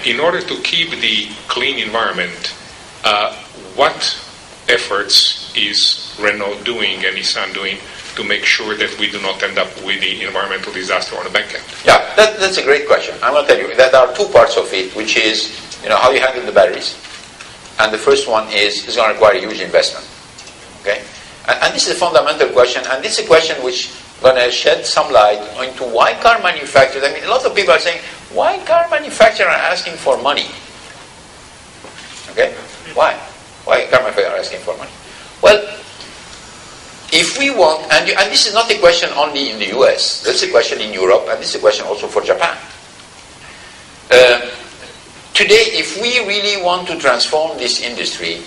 in order to keep the clean environment, what efforts is Renault doing and Nissan doing to make sure that we do not end up with the environmental disaster on the back end? Yeah, that's a great question. I'm going to tell you that there are two parts of it, which is how you handle the batteries. And the first one is it's going to require a huge investment. Okay? And this is a fundamental question, and this is a question which is going to shed some light into why car manufacturers, I mean, a lot of people are saying, why car manufacturers are asking for money? Okay? Why? Why car manufacturers are asking for money? Well, if we want, and this is not a question only in the US, that's a question in Europe, and this is a question also for Japan. Today, if we really want to transform this industry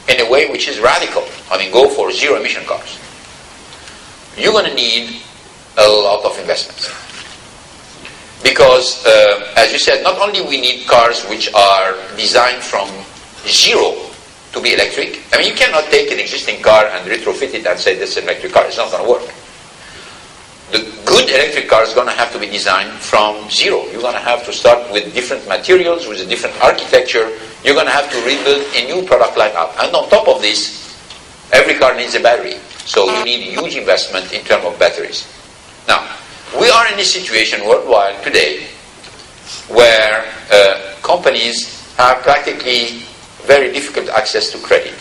in a way which is radical, I mean, go for zero-emission cars, you're going to need a lot of investments. Because, as you said, not only we need cars which are designed from zero to be electric. I mean, you cannot take an existing car and retrofit it and say this is an electric car. It's not going to work. The good electric car is going to have to be designed from zero. You're going to have to start with different materials, with a different architecture. You're going to have to rebuild a new product lineup. And on top of this, every car needs a battery. So you need a huge investment in terms of batteries. Now, we are in a situation worldwide today where companies have practically very difficult access to credit.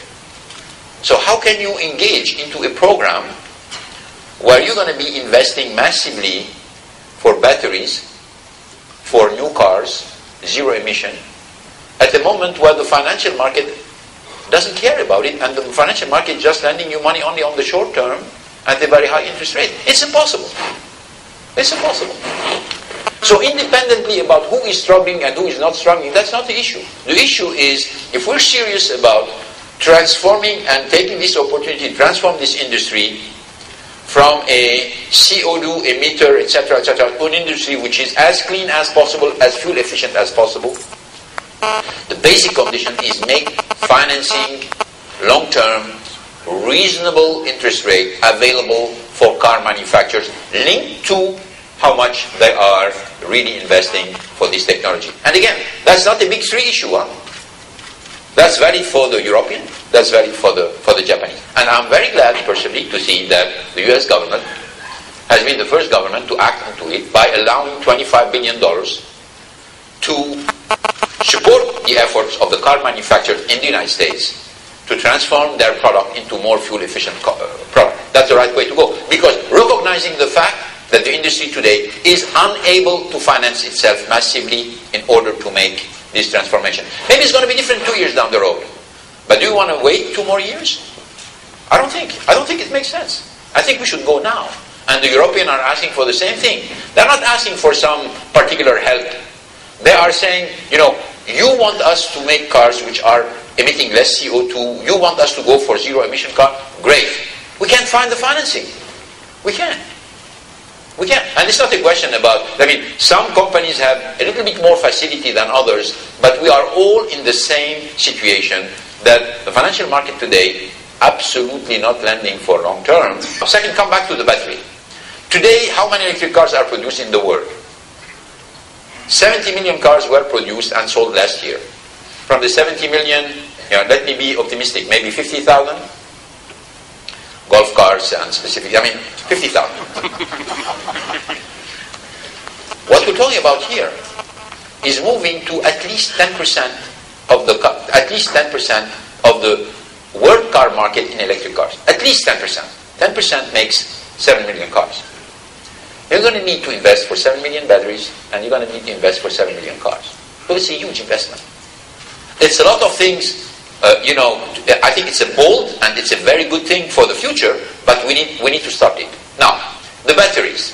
So how can you engage into a program where you're going to be investing massively for batteries, for new cars, zero emission, at the moment where the financial market doesn't care about it, and the financial market is just lending you money only on the short term at a very high interest rate? It's impossible. It's impossible. So independently about who is struggling and who is not struggling, that's not the issue. The issue is, if we're serious about transforming and taking this opportunity to transform this industry from a CO2 emitter, etc., to an industry which is as clean as possible, as fuel efficient as possible, the basic condition is make financing long-term, reasonable interest rate available for car manufacturers, linked to how much they are really investing for this technology. And again, that's not a big three issue. That's valid for the European, that's valid for the Japanese. And I'm very glad personally to see that the US government has been the first government to act into it by allowing $25 billion to support the efforts of the car manufacturers in the United States to transform their product into more fuel efficient product. That's the right way to go. Because recognizing the fact that the industry today is unable to finance itself massively in order to make this transformation. Maybe it's going to be different 2 years down the road. But do you want to wait 2 more years? I don't think it makes sense. I think we should go now. And the Europeans are asking for the same thing. They're not asking for some particular help. They are saying, you want us to make cars which are emitting less CO2. You want us to go for zero emission car. Great. We can't find the financing. We can. We can. And it's not a question about, some companies have a little bit more facility than others, but we are all in the same situation that the financial market today absolutely not lending for long term. Second, come back to the battery. Today, how many electric cars are produced in the world? 70 million cars were produced and sold last year. From the 70 million, let me be optimistic, maybe 50,000 golf cars and 50,000. What we're talking about here is moving to at least 10% of the world car market in electric cars. At least 10%. 10% makes 7 million cars. You're going to need to invest for 7 million batteries, and you're going to need to invest for 7 million cars. So it's a huge investment. It's a lot of things. I think it's a bold and it's a very good thing for the future, but we need to start it. Now, the batteries.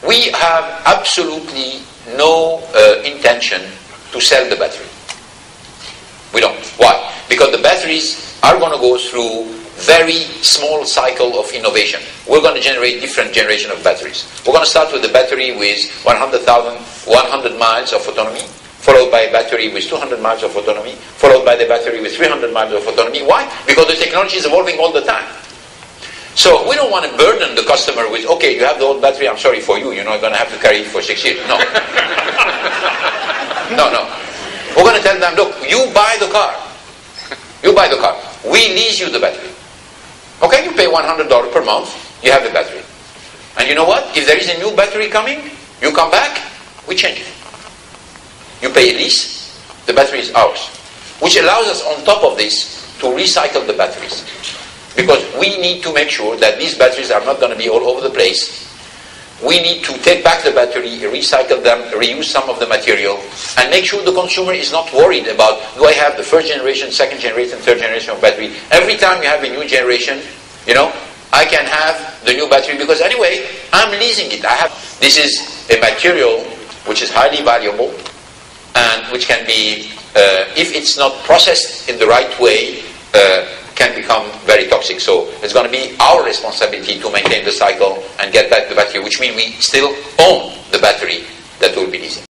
We have absolutely no intention to sell the battery. We don't. Why? Because the batteries are going to go through very small cycle of innovation. We're going to generate different generation of batteries. We're going to start with a battery with 100 miles of autonomy, followed by a battery with 200 miles of autonomy, followed by the battery with 300 miles of autonomy. Why? Because the technology is evolving all the time. So we don't want to burden the customer with, okay, you have the old battery, I'm sorry for you, you're not going to have to carry it for 6 years. No. No, no. We're going to tell them, look, you buy the car. You buy the car. We lease you the battery. Okay, you pay $100 per month, you have the battery. And you know what? If there is a new battery coming, you come back, we change it. You pay a lease, the battery is ours. Which allows us on top of this to recycle the batteries. Because we need to make sure that these batteries are not going to be all over the place. We need to take back the battery, recycle them, reuse some of the material, and make sure the consumer is not worried about, do I have the first generation, second generation, third generation of battery. Every time you have a new generation, I can have the new battery because anyway, I'm leasing it. This is a material which is highly valuable and which can be, if it's not processed in the right way, can become very toxic. So it's going to be our responsibility to maintain the cycle and get back the battery, which means we still own the battery that will be leasing.